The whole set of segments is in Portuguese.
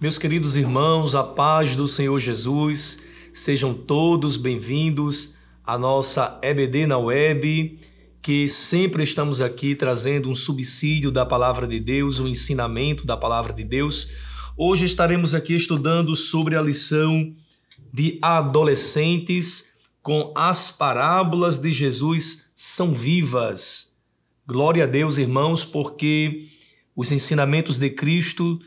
Meus queridos irmãos, a paz do Senhor Jesus, sejam todos bem-vindos à nossa EBD na web, que sempre estamos aqui trazendo um subsídio da Palavra de Deus, um ensinamento da Palavra de Deus. Hoje estaremos aqui estudando sobre a lição de adolescentes com as parábolas de Jesus são vivas. Glória a Deus, irmãos, porque os ensinamentos de Cristo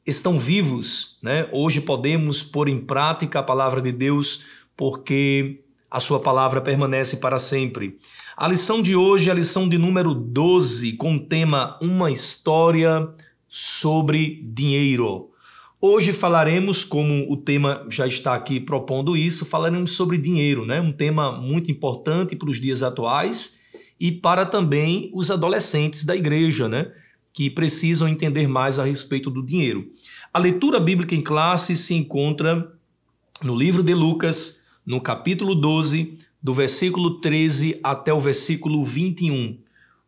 estão vivos, né? Hoje podemos pôr em prática a palavra de Deus porque a sua palavra permanece para sempre. A lição de hoje é a lição de número 12, com o tema Uma História sobre Dinheiro. Hoje falaremos, como o tema já está aqui propondo isso, falaremos sobre dinheiro, né? Um tema muito importante para os dias atuais e para também os adolescentes da igreja, né? Que precisam entender mais a respeito do dinheiro. A leitura bíblica em classe se encontra no livro de Lucas, no capítulo 12, do versículo 13 até o versículo 21.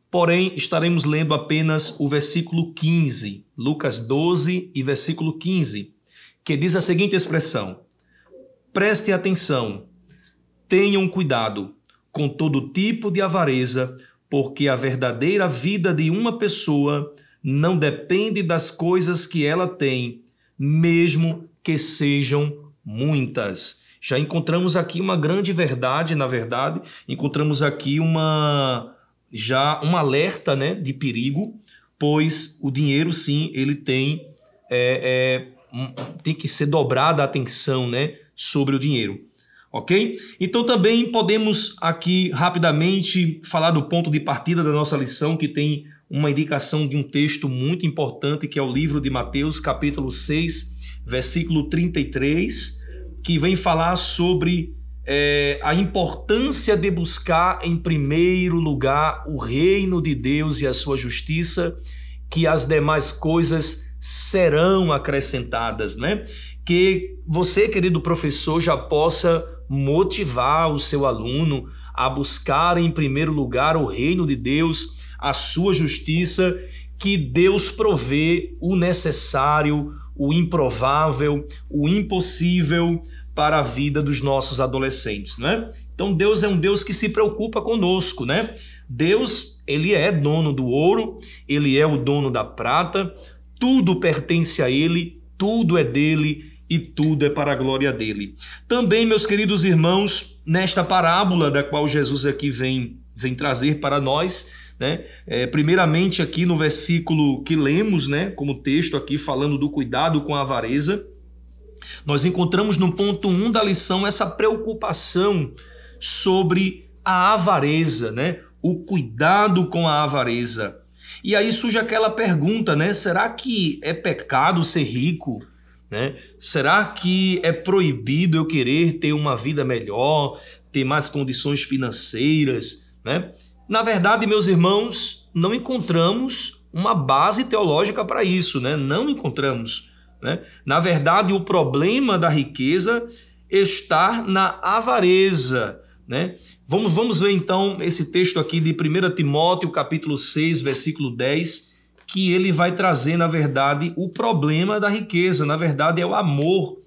Porém, estaremos lendo apenas o versículo 15, Lucas 12 e versículo 15, que diz a seguinte expressão: Prestem atenção, tenham cuidado com todo tipo de avareza, porque a verdadeira vida de uma pessoa não depende das coisas que ela tem, mesmo que sejam muitas. Já encontramos aqui uma grande verdade, na verdade, encontramos aqui um alerta, né, de perigo, pois o dinheiro, sim, ele tem que ser dobrada a atenção, né, sobre o dinheiro. Ok? Então também podemos aqui rapidamente falar do ponto de partida da nossa lição, que tem uma indicação de um texto muito importante, que é o livro de Mateus, capítulo 6, versículo 33, que vem falar sobre a importância de buscar em primeiro lugar o reino de Deus e a sua justiça, que as demais coisas serão acrescentadas, né? Que você, querido professor, já possa motivar o seu aluno a buscar em primeiro lugar o reino de Deus, a sua justiça, que Deus provê o necessário, o improvável, o impossível para a vida dos nossos adolescentes, né? Então Deus é um Deus que se preocupa conosco, né? Deus, ele é dono do ouro, ele é o dono da prata, tudo pertence a ele, tudo é dele, e tudo é para a glória dele. Também, meus queridos irmãos, nesta parábola da qual Jesus aqui vem trazer para nós, né? Primeiramente aqui no versículo que lemos, né, como texto aqui falando do cuidado com a avareza, nós encontramos no ponto 1 da lição essa preocupação sobre a avareza, né? O cuidado com a avareza. E aí surge aquela pergunta, né? Será que é pecado ser rico? Né? Será que é proibido eu querer ter uma vida melhor, ter mais condições financeiras, né? Na verdade, meus irmãos, não encontramos uma base teológica para isso, né? Não encontramos, né? Na verdade, o problema da riqueza está na avareza, né? Vamos ver então esse texto aqui de 1 Timóteo, capítulo 6, versículo 10, que ele vai trazer, na verdade, o problema da riqueza. Na verdade, é o amor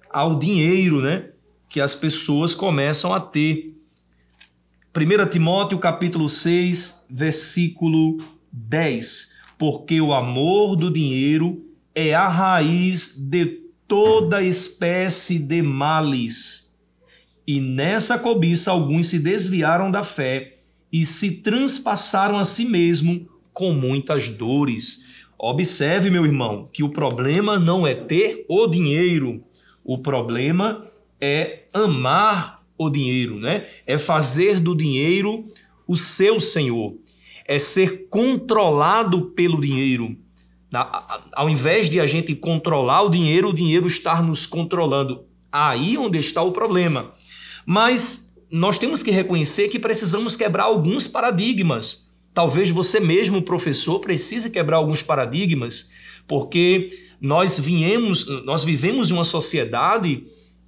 ao dinheiro, né, que as pessoas começam a ter. 1 Timóteo, capítulo 6, versículo 10. Porque o amor do dinheiro é a raiz de toda espécie de males. E nessa cobiça alguns se desviaram da fé e se transpassaram a si mesmo com muitas dores. Observe, meu irmão, que o problema não é ter o dinheiro, o problema é amar o dinheiro, né? É fazer do dinheiro o seu senhor, é ser controlado pelo dinheiro. Ao invés de a gente controlar o dinheiro estar nos controlando. Aí onde está o problema. Mas nós temos que reconhecer que precisamos quebrar alguns paradigmas. Talvez você mesmo, professor, precise quebrar alguns paradigmas, porque nós vivemos em uma sociedade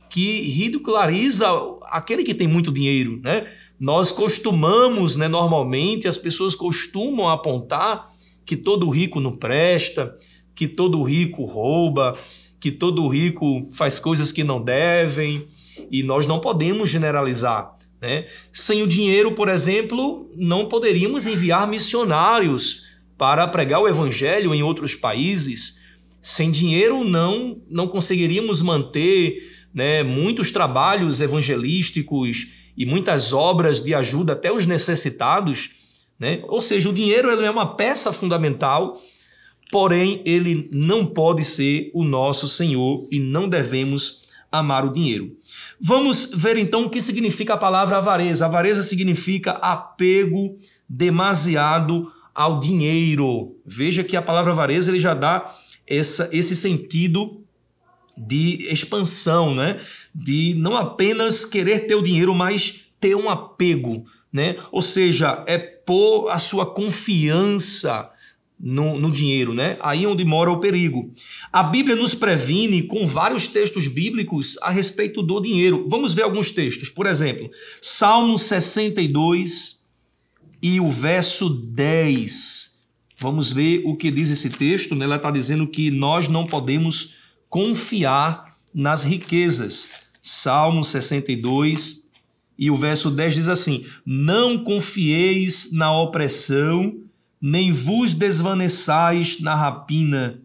que ridiculariza aquele que tem muito dinheiro, né? Nós costumamos, normalmente as pessoas costumam apontar que todo rico não presta, que todo rico rouba, que todo rico faz coisas que não devem, e nós não podemos generalizar, né? Sem o dinheiro, por exemplo, não poderíamos enviar missionários para pregar o evangelho em outros países. Sem dinheiro não conseguiríamos manter, né, muitos trabalhos evangelísticos e muitas obras de ajuda até os necessitados, né? Ou seja, o dinheiro ele é uma peça fundamental, porém ele não pode ser o nosso Senhor e não devemos amar o dinheiro. Vamos ver então o que significa a palavra avareza. Avareza significa apego demasiado ao dinheiro. Veja que a palavra avareza ele já dá esse sentido de expansão, né? De não apenas querer ter o dinheiro, mas ter um apego, né? Ou seja, é pôr a sua confiança no dinheiro, né? Aí onde mora o perigo. A Bíblia nos previne com vários textos bíblicos a respeito do dinheiro. Vamos ver alguns textos. Por exemplo, Salmo 62 e o verso 10. Vamos ver o que diz esse texto, né? Ela está dizendo que nós não podemos confiar nas riquezas. Salmo 62 e o verso 10 diz assim: não confieis na opressão, nem vos desvaneçais na rapina.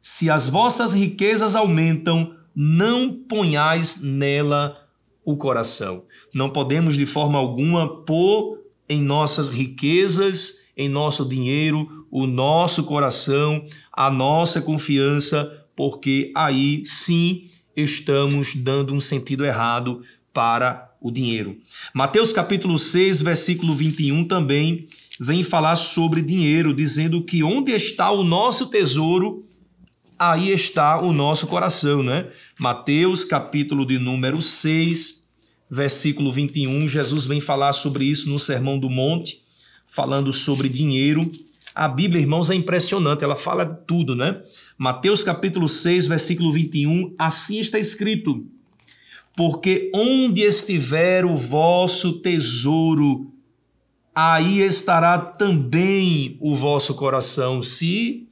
Se as vossas riquezas aumentam, não ponhais nela o coração. Não podemos de forma alguma pôr em nossas riquezas, em nosso dinheiro, o nosso coração, a nossa confiança, porque aí sim estamos dando um sentido errado para o dinheiro. Mateus capítulo 6, versículo 21 também vem falar sobre dinheiro, dizendo que onde está o nosso tesouro, aí está o nosso coração, né? Mateus capítulo de número 6, versículo 21, Jesus vem falar sobre isso no Sermão do Monte, falando sobre dinheiro. A Bíblia, irmãos, é impressionante, ela fala de tudo, né? Mateus capítulo 6, versículo 21, assim está escrito: porque onde estiver o vosso tesouro, aí estará também o vosso coração. Se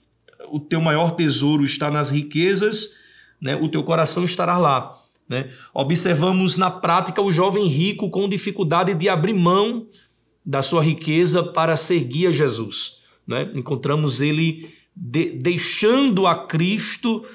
o teu maior tesouro está nas riquezas, né, o teu coração estará lá, né? Observamos na prática o jovem rico com dificuldade de abrir mão da sua riqueza para seguir a Jesus, né? Encontramos ele deixando a Cristo,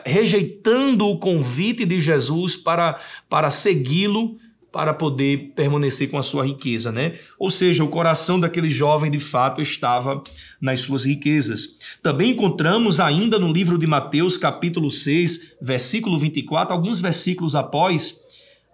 rejeitando o convite de Jesus para segui-lo, para poder permanecer com a sua riqueza, né? Ou seja, o coração daquele jovem de fato estava nas suas riquezas. Também encontramos ainda no livro de Mateus, capítulo 6, versículo 24, alguns versículos após,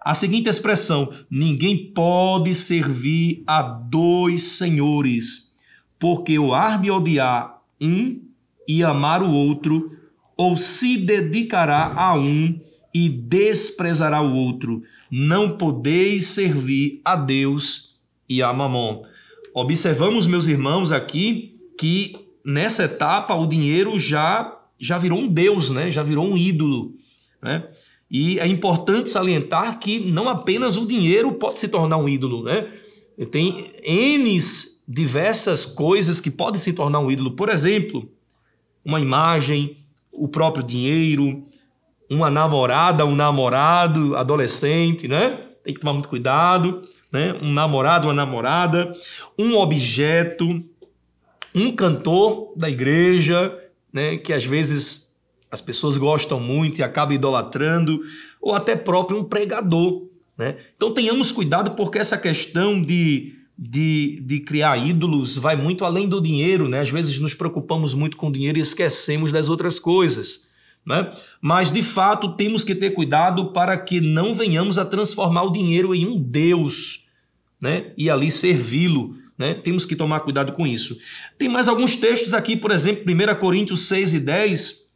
a seguinte expressão: ninguém pode servir a dois senhores, porque ou há de odiar um e amar o outro, ou se dedicará a um e desprezará o outro. Não podeis servir a Deus e a Mamon. Observamos, meus irmãos, aqui que nessa etapa o dinheiro já virou um deus, né? Já virou um ídolo, né? E é importante salientar que não apenas o dinheiro pode se tornar um ídolo, né? Tem diversas coisas que podem se tornar um ídolo. Por exemplo, uma imagem, o próprio dinheiro, uma namorada, um namorado, adolescente, né? Tem que tomar muito cuidado, né? Um namorado, uma namorada, um objeto, um cantor da igreja, né? Que às vezes as pessoas gostam muito e acabam idolatrando, ou até próprio um pregador, né? Então tenhamos cuidado, porque essa questão de criar ídolos vai muito além do dinheiro, né? Às vezes nos preocupamos muito com o dinheiro e esquecemos das outras coisas, né? Mas de fato temos que ter cuidado para que não venhamos a transformar o dinheiro em um Deus, né? E ali servi-lo, né? Temos que tomar cuidado com isso. Tem mais alguns textos aqui, por exemplo, 1 Coríntios 6 e 10,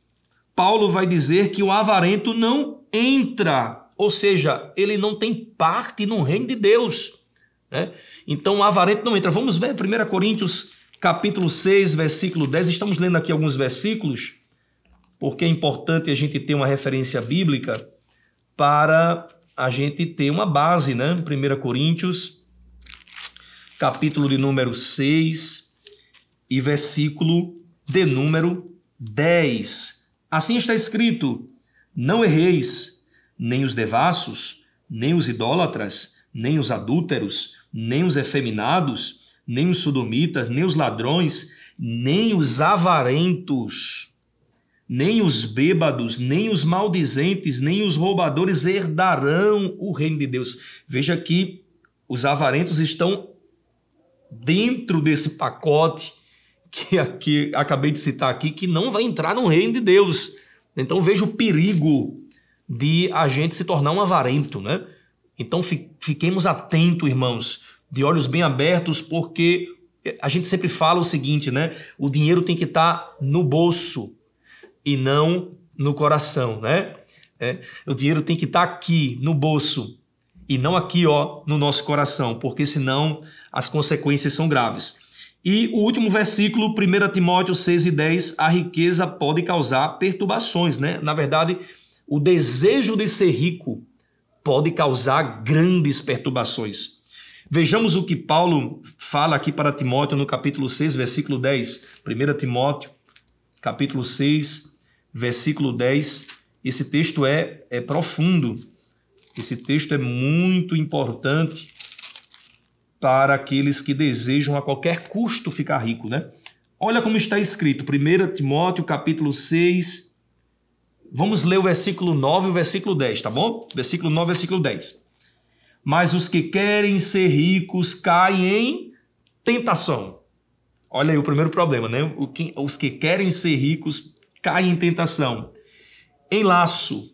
Paulo vai dizer que o avarento não entra, ou seja, ele não tem parte no reino de Deus, né? Então o avarento não entra. Vamos ver 1 Coríntios capítulo 6, versículo 10. Estamos lendo aqui alguns versículos, porque é importante a gente ter uma referência bíblica para a gente ter uma base, né? 1 Coríntios, capítulo de número 6, e versículo de número 10. Assim está escrito: não erreis, nem os devassos, nem os idólatras, nem os adúlteros, nem os efeminados, nem os sodomitas, nem os ladrões, nem os avarentos, nem os bêbados, nem os maldizentes, nem os roubadores herdarão o reino de Deus. Veja que os avarentos estão dentro desse pacote que acabei de citar aqui, que não vai entrar no reino de Deus. Então veja o perigo de a gente se tornar um avarento, né? Então fiquemos atentos, irmãos, de olhos bem abertos, porque a gente sempre fala o seguinte, né? O dinheiro tem que estar no bolso e não no coração, né? O dinheiro tem que estar aqui no bolso e não aqui, ó, no nosso coração, porque senão as consequências são graves. E o último versículo, 1 Timóteo 6:10, a riqueza pode causar perturbações, né? Na verdade, o desejo de ser rico pode causar grandes perturbações. Vejamos o que Paulo fala aqui para Timóteo no capítulo 6, versículo 10. 1 Timóteo, capítulo 6, versículo 10. Esse texto é profundo. Esse texto é muito importante para aqueles que desejam a qualquer custo ficar rico, né? Olha como está escrito, 1 Timóteo, capítulo 6, vamos ler o versículo 9 e o versículo 10, tá bom? Versículo 9 e versículo 10. Mas os que querem ser ricos caem em tentação. Olha aí o primeiro problema, né? Os que querem ser ricos caem em tentação, em laço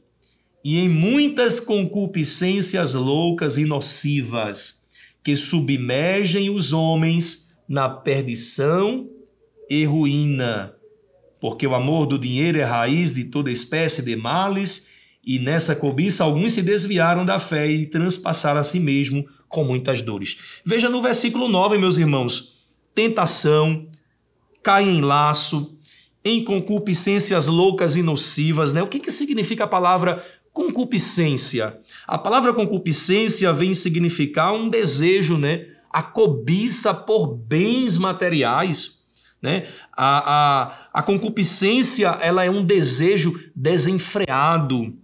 e em muitas concupiscências loucas e nocivas, que submergem os homens na perdição e ruína. Porque o amor do dinheiro é raiz de toda espécie de males, e nessa cobiça alguns se desviaram da fé e transpassaram a si mesmo com muitas dores. Veja no versículo 9, meus irmãos, tentação, cai em laço, em concupiscências loucas e nocivas, né? O que significa a palavra concupiscência? A palavra concupiscência vem significar um desejo, né? A cobiça por bens materiais, né? A concupiscência, ela é um desejo desenfreado,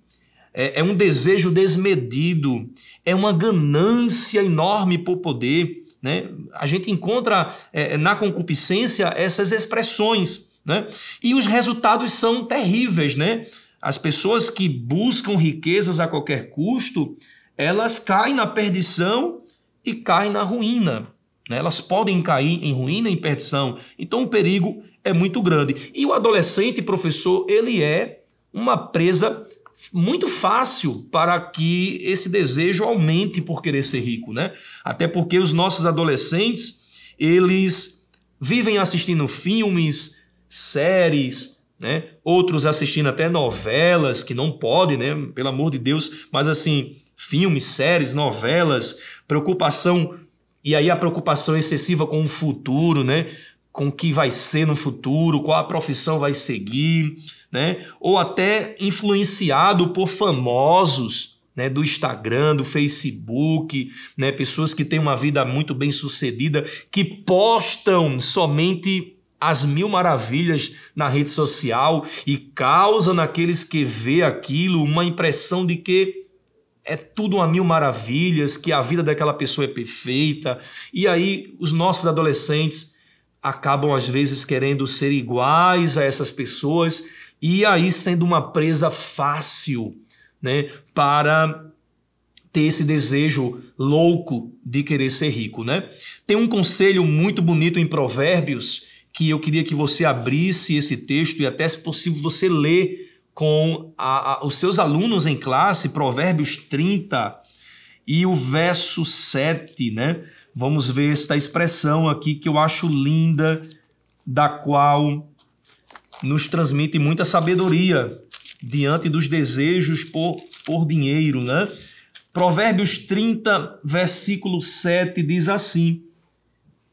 é um desejo desmedido, é uma ganância enorme por poder, né? A gente encontra na concupiscência essas expressões, né? E os resultados são terríveis, né? As pessoas que buscam riquezas a qualquer custo, elas caem na perdição e caem na ruína, né? Elas podem cair em ruína e em perdição. Então o perigo é muito grande. E o adolescente, professor, ele é uma presa muito fácil para que esse desejo aumente por querer ser rico, né? Até porque os nossos adolescentes, eles vivem assistindo filmes, séries, né? Outros assistindo até novelas, que não pode, né? Pelo amor de Deus, mas assim, filmes, séries, novelas, preocupação, e aí a preocupação excessiva com o futuro, né? Com o que vai ser no futuro, qual a profissão vai seguir, né? Ou até influenciado por famosos, né? Do Instagram, do Facebook, né? Pessoas que têm uma vida muito bem sucedida, que postam somente as mil maravilhas na rede social e causam naqueles que vê aquilo uma impressão de que é tudo uma mil maravilhas, que a vida daquela pessoa é perfeita. E aí os nossos adolescentes acabam às vezes querendo ser iguais a essas pessoas e aí sendo uma presa fácil, né, para ter esse desejo louco de querer ser rico, né? Tem um conselho muito bonito em Provérbios que eu queria que você abrisse esse texto e até, se possível, você lê com os seus alunos em classe, Provérbios 30 e o verso 7, né? Vamos ver esta expressão aqui que eu acho linda, da qual nos transmite muita sabedoria diante dos desejos por dinheiro, né? Provérbios 30, versículo 7 diz assim: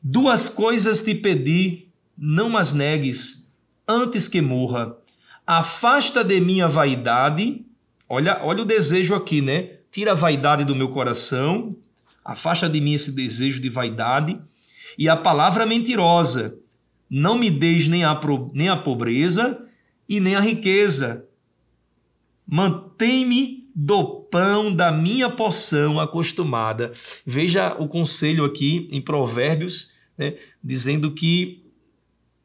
duas coisas te pedi, não as negues, antes que morra. Afasta de mim a vaidade. Olha o desejo aqui, né? Tira a vaidade do meu coração, afasta de mim esse desejo de vaidade, e a palavra mentirosa. Não me deis nem a pobreza e nem a riqueza. Mantém-me do pão da minha porção acostumada. Veja o conselho aqui em Provérbios, né, dizendo que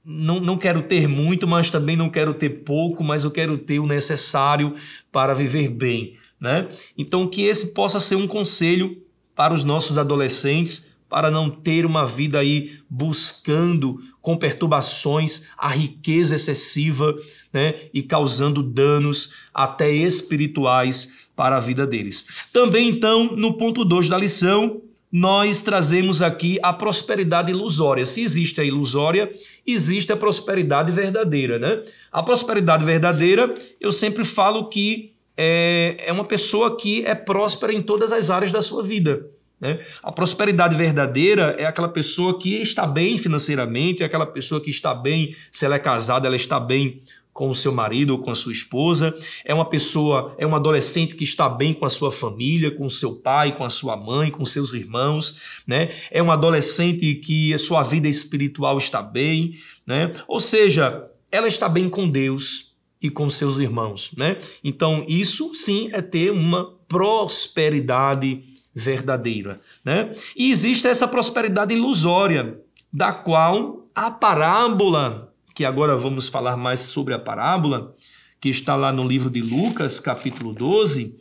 não quero ter muito, mas também não quero ter pouco, mas eu quero ter o necessário para viver bem, né? Então, que esse possa ser um conselho para os nossos adolescentes, para não ter uma vida aí buscando com perturbações a riqueza excessiva, né, e causando danos até espirituais para a vida deles. Também, então, no ponto 2 da lição, nós trazemos aqui a prosperidade ilusória. Se existe a ilusória, existe a prosperidade verdadeira, né? A prosperidade verdadeira, eu sempre falo que é uma pessoa que é próspera em todas as áreas da sua vida, né? A prosperidade verdadeira é aquela pessoa que está bem financeiramente, é aquela pessoa que está bem, se ela é casada, ela está bem com o seu marido ou com a sua esposa, é uma pessoa, é um adolescente que está bem com a sua família, com o seu pai, com a sua mãe, com seus irmãos, né? É um adolescente que a sua vida espiritual está bem, né? Ou seja, ela está bem com Deus e com seus irmãos, né? Então, isso sim é ter uma prosperidade verdadeira, né? E existe essa prosperidade ilusória, da qual a parábola, que agora vamos falar mais sobre a parábola, que está lá no livro de Lucas, capítulo 12,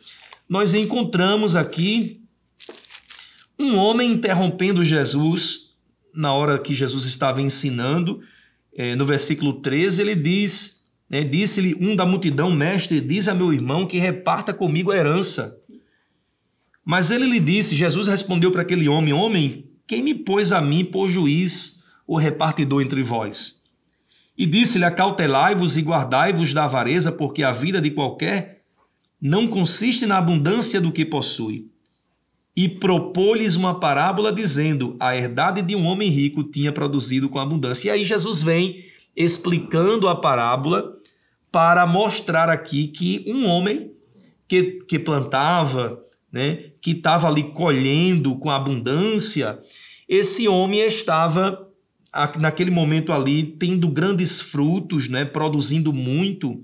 nós encontramos aqui um homem interrompendo Jesus na hora que Jesus estava ensinando. No versículo 13 ele diz, disse-lhe um da multidão: mestre, diz a meu irmão que reparta comigo a herança. Mas ele lhe disse, Jesus respondeu para aquele homem: homem, quem me pôs a mim por juiz ou repartidor entre vós? E disse-lhe: acautelai-vos e guardai-vos da avareza, porque a vida de qualquer não consiste na abundância do que possui. E propôs-lhes uma parábola, dizendo: a herdade de um homem rico tinha produzido com abundância. E aí Jesus vem explicando a parábola para mostrar aqui que um homem que plantava, né, que estava ali colhendo com abundância, esse homem estava naquele momento ali tendo grandes frutos, né, produzindo muito,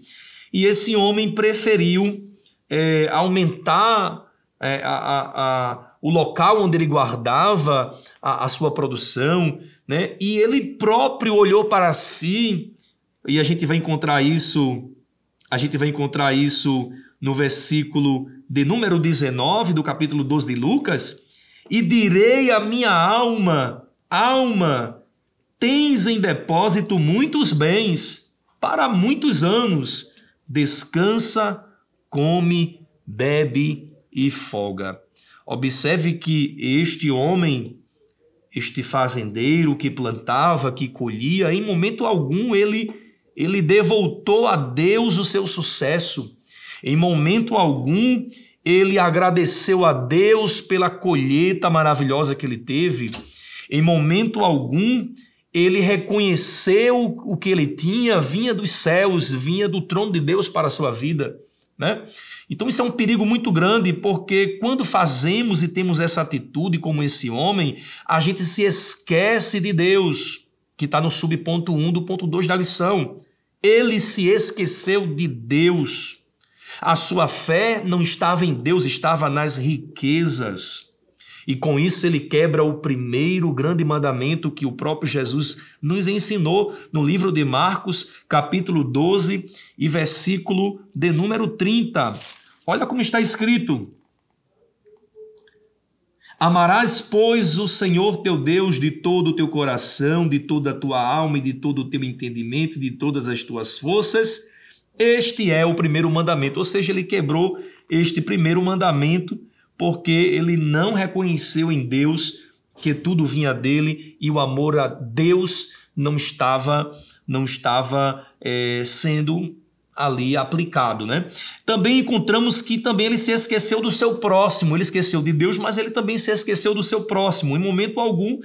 e esse homem preferiu aumentar o local onde ele guardava a sua produção, né, e ele próprio olhou para si, e a gente vai encontrar isso no versículo de número 19 do capítulo 12 de Lucas: e direi à minha alma, alma, tens em depósito muitos bens para muitos anos, descansa, come, bebe e folga. Observe que este homem, este fazendeiro que plantava, que colhia, em momento algum ele devoltou a Deus o seu sucesso. Em momento algum ele agradeceu a Deus pela colheita maravilhosa que ele teve. Em momento algum ele reconheceu o que ele tinha, vinha dos céus, vinha do trono de Deus para a sua vida, né? Então isso é um perigo muito grande, porque quando fazemos e temos essa atitude como esse homem, a gente se esquece de Deus, que está no subponto 1 do ponto 2 da lição. Ele se esqueceu de Deus. A sua fé não estava em Deus, estava nas riquezas. E com isso ele quebra o primeiro grande mandamento que o próprio Jesus nos ensinou no livro de Marcos, capítulo 12 e versículo de número 30. Olha como está escrito: amarás, pois, o Senhor teu Deus de todo o teu coração, de toda a tua alma e de todo o teu entendimento, de todas as tuas forças. Este é o primeiro mandamento. Ou seja, ele quebrou este primeiro mandamento porque ele não reconheceu em Deus que tudo vinha dele e o amor a Deus não estava sendo ali aplicado, né? Também encontramos que também ele se esqueceu do seu próximo. Ele esqueceu de Deus, mas ele também se esqueceu do seu próximo. Em momento algum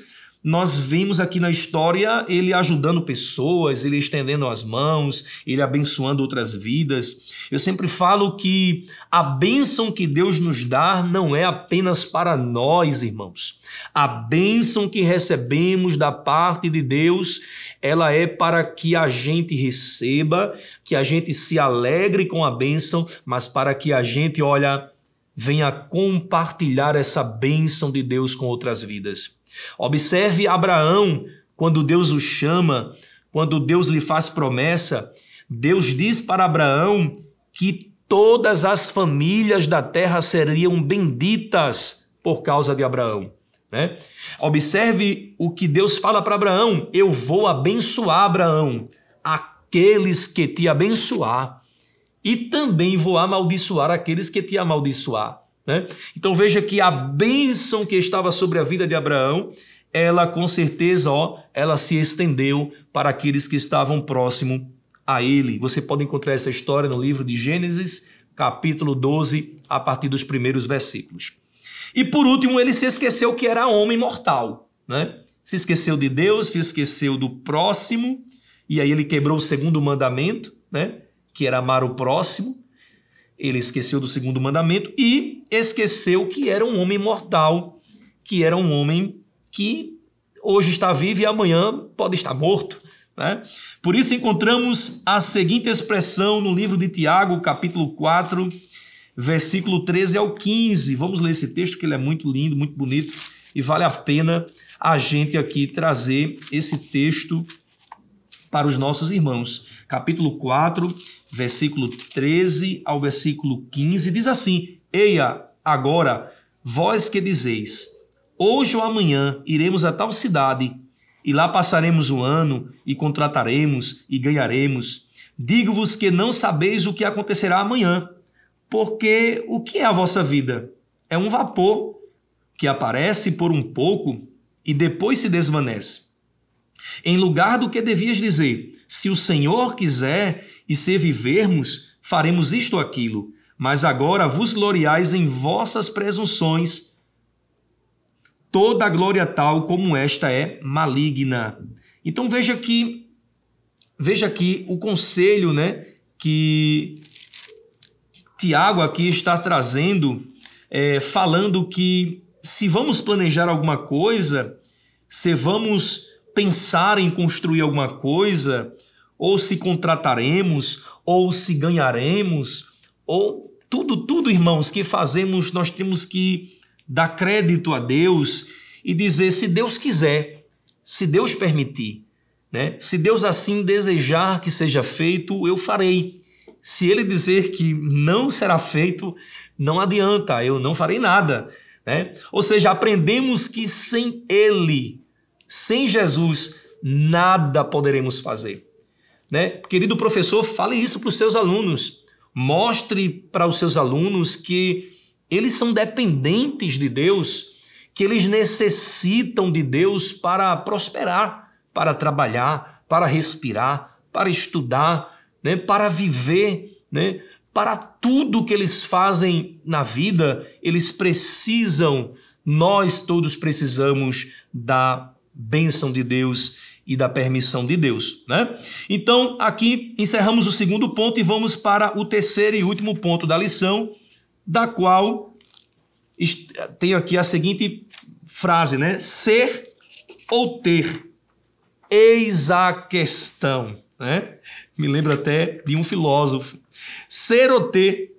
nós vimos aqui na história ele ajudando pessoas, ele estendendo as mãos, ele abençoando outras vidas. Eu sempre falo que a bênção que Deus nos dá não é apenas para nós, irmãos. A bênção que recebemos da parte de Deus, ela é para que a gente receba, que a gente se alegre com a bênção, mas para que a gente, venha compartilhar essa bênção de Deus com outras vidas. Observe Abraão, quando Deus o chama, quando Deus lhe faz promessa, Deus diz para Abraão que todas as famílias da terra seriam benditas por causa de Abraão, né? Observe o que Deus fala para Abraão: eu vou abençoar Abraão, aqueles que te abençoar, e também vou amaldiçoar aqueles que te amaldiçoar. Então veja que a bênção que estava sobre a vida de Abraão, ela com certeza, ela se estendeu para aqueles que estavam próximo a ele. Você pode encontrar essa história no livro de Gênesis, capítulo 12, a partir dos primeiros versículos. E por último, ele se esqueceu que era homem mortal, né? Se esqueceu de Deus, se esqueceu do próximo, e aí ele quebrou o segundo mandamento, né? Que era amar o próximo. Ele esqueceu do segundo mandamento e esqueceu que era um homem mortal, que era um homem que hoje está vivo e amanhã pode estar morto, né? Por isso encontramos a seguinte expressão no livro de Tiago, capítulo 4, versículo 13 ao 15. Vamos ler esse texto, que ele é muito lindo, muito bonito, e vale a pena a gente aqui trazer esse texto para os nossos irmãos. Capítulo 4, versículo 13 ao versículo 15, diz assim: eia, agora, vós que dizeis, hoje ou amanhã iremos a tal cidade, e lá passaremos o ano, e contrataremos, e ganharemos. Digo-vos que não sabeis o que acontecerá amanhã, porque o que é a vossa vida? É um vapor que aparece por um pouco e depois se desvanece. Em lugar do que devias dizer, se o Senhor quiser, e se vivermos, faremos isto ou aquilo. Mas agora vos gloriais em vossas presunções. Toda a glória tal como esta é maligna. Então veja aqui o conselho, né, que Tiago aqui está trazendo, falando que se vamos planejar alguma coisa, se vamos pensar em construir alguma coisa, ou se contrataremos, ou se ganharemos, ou tudo, irmãos, que fazemos, nós temos que dar crédito a Deus e dizer, se Deus quiser, se Deus permitir, né? Se Deus assim desejar que seja feito, eu farei. Se Ele dizer que não será feito, não adianta, eu não farei nada, né? Ou seja, aprendemos que sem Ele, sem Jesus, nada poderemos fazer. Né? Querido professor, fale isso para os seus alunos. Mostre para os seus alunos que eles são dependentes de Deus, que eles necessitam de Deus para prosperar, para trabalhar, para respirar, para estudar, né? Para viver, né? Para tudo que eles fazem na vida, eles precisam, nós todos precisamos da bênção de Deus e da permissão de Deus, né? Então, aqui encerramos o segundo ponto e vamos para o terceiro e último ponto da lição, da qual tem aqui a seguinte frase, né? Ser ou ter, eis a questão, né? Me lembra até de um filósofo. Ser ou ter,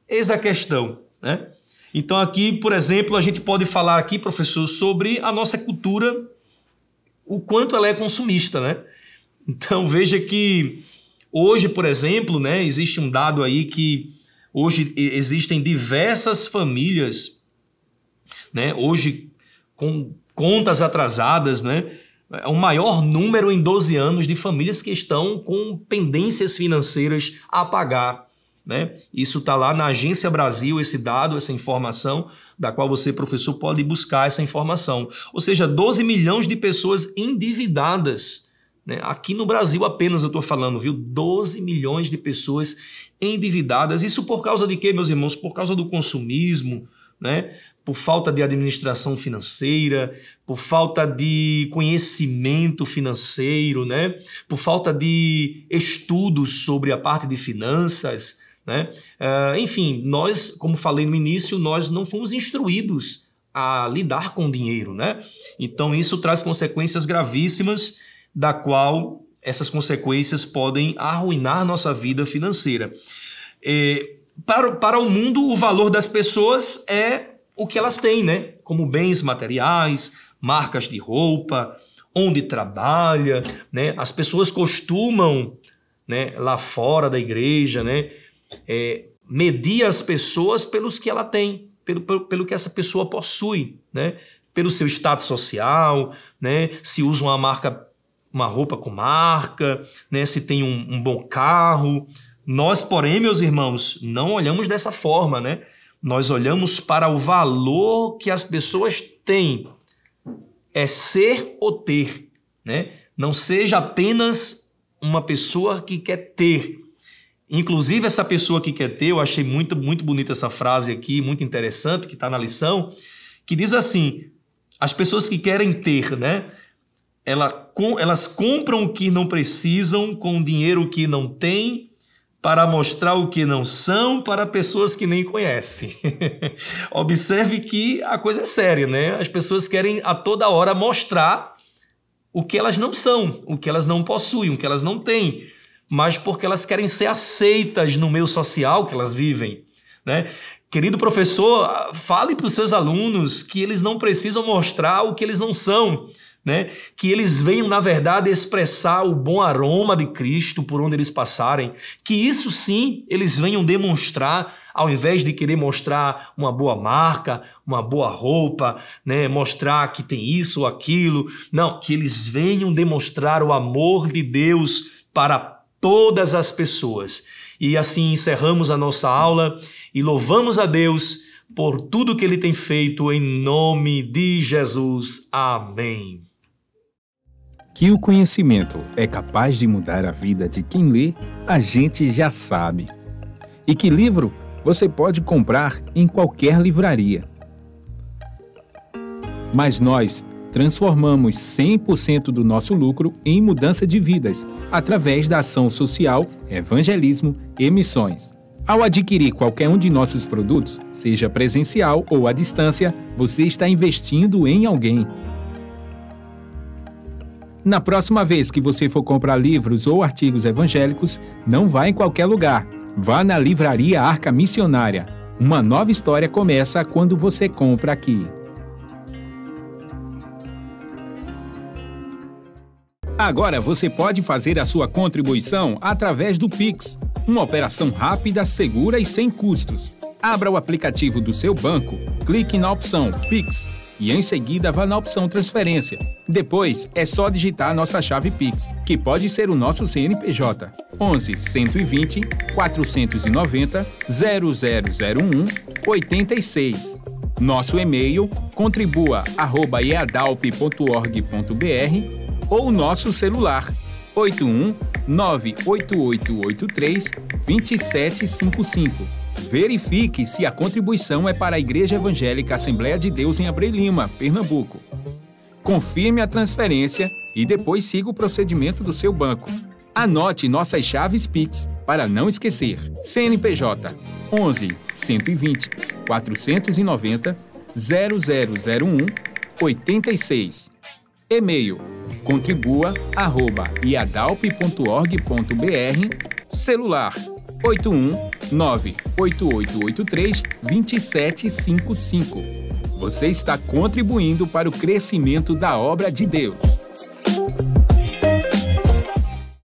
eis a questão, né? Então, aqui, por exemplo, a gente pode falar aqui, professor, sobre a nossa cultura, o quanto ela é consumista, né? Então veja que hoje, por exemplo, né, existe um dado aí que hoje existem diversas famílias, né, hoje com contas atrasadas, né, é o maior número em 12 anos de famílias que estão com pendências financeiras a pagar, né? Isso está lá na Agência Brasil, esse dado, essa informação, da qual você, professor, pode buscar essa informação. Ou seja, 12 milhões de pessoas endividadas, né? Aqui no Brasil apenas eu estou falando, viu? 12 milhões de pessoas endividadas. Isso por causa de quê, meus irmãos? Por causa do consumismo, né? Por falta de administração financeira, por falta de conhecimento financeiro, né? Por falta de estudos sobre a parte de finanças, né? Enfim, nós, como falei no início, nós não fomos instruídos a lidar com o dinheiro, né? Então isso traz consequências gravíssimas, da qual essas consequências podem arruinar nossa vida financeira. Para o mundo, o valor das pessoas é o que elas têm, né? Como bens materiais, marcas de roupa, onde trabalha, né? As pessoas costumam, né, lá fora da igreja, né, medir as pessoas pelos que ela tem, pelo que essa pessoa possui, né? Pelo seu status social, né? Se usa uma roupa com marca, né? Se tem um bom carro. Nós, porém, meus irmãos, não olhamos dessa forma, né? Nós olhamos para o valor que as pessoas têm. É ser ou ter, né? Não seja apenas uma pessoa que quer ter. Inclusive, essa pessoa que quer ter, eu achei muito, muito bonita essa frase aqui, muito interessante, que está na lição, que diz assim: as pessoas que querem ter, né? Elas compram o que não precisam com o dinheiro que não têm, para mostrar o que não são para pessoas que nem conhecem. Observe que a coisa é séria, né? As pessoas querem a toda hora mostrar o que elas não são, o que elas não possuem, o que elas não têm, mas porque elas querem ser aceitas no meio social que elas vivem, né? Querido professor, fale para os seus alunos que eles não precisam mostrar o que eles não são, né? Que eles venham, na verdade, expressar o bom aroma de Cristo por onde eles passarem, que isso sim eles venham demonstrar, ao invés de querer mostrar uma boa marca, uma boa roupa, né? Mostrar que tem isso ou aquilo. Não, que eles venham demonstrar o amor de Deus para todas as pessoas. E assim encerramos a nossa aula e louvamos a Deus por tudo que Ele tem feito em nome de Jesus. Amém. Que o conhecimento é capaz de mudar a vida de quem lê, a gente já sabe. E que livro você pode comprar em qualquer livraria. Mas nós transformamos 100% do nosso lucro em mudança de vidas, através da ação social, evangelismo e missões. Ao adquirir qualquer um de nossos produtos, seja presencial ou à distância, você está investindo em alguém. Na próxima vez que você for comprar livros ou artigos evangélicos, não vá em qualquer lugar. Vá na Livraria Arca Missionária. Uma nova história começa quando você compra aqui. Agora você pode fazer a sua contribuição através do Pix. Uma operação rápida, segura e sem custos. Abra o aplicativo do seu banco, clique na opção Pix e em seguida vá na opção Transferência. Depois é só digitar nossa chave Pix, que pode ser o nosso CNPJ 11 120 490 0001 86. Nosso e-mail contribua@eadalp.org.br ou nosso celular 81 98883 2755. Verifique se a contribuição é para a Igreja Evangélica Assembleia de Deus em Abreu Lima, Pernambuco. Confirme a transferência e depois siga o procedimento do seu banco. Anote nossas chaves Pix para não esquecer. CNPJ 11 120 490 0001 86. E-mail contribua@iadalp.org.br. Celular 81 98883 2755. Você está contribuindo para o crescimento da obra de Deus.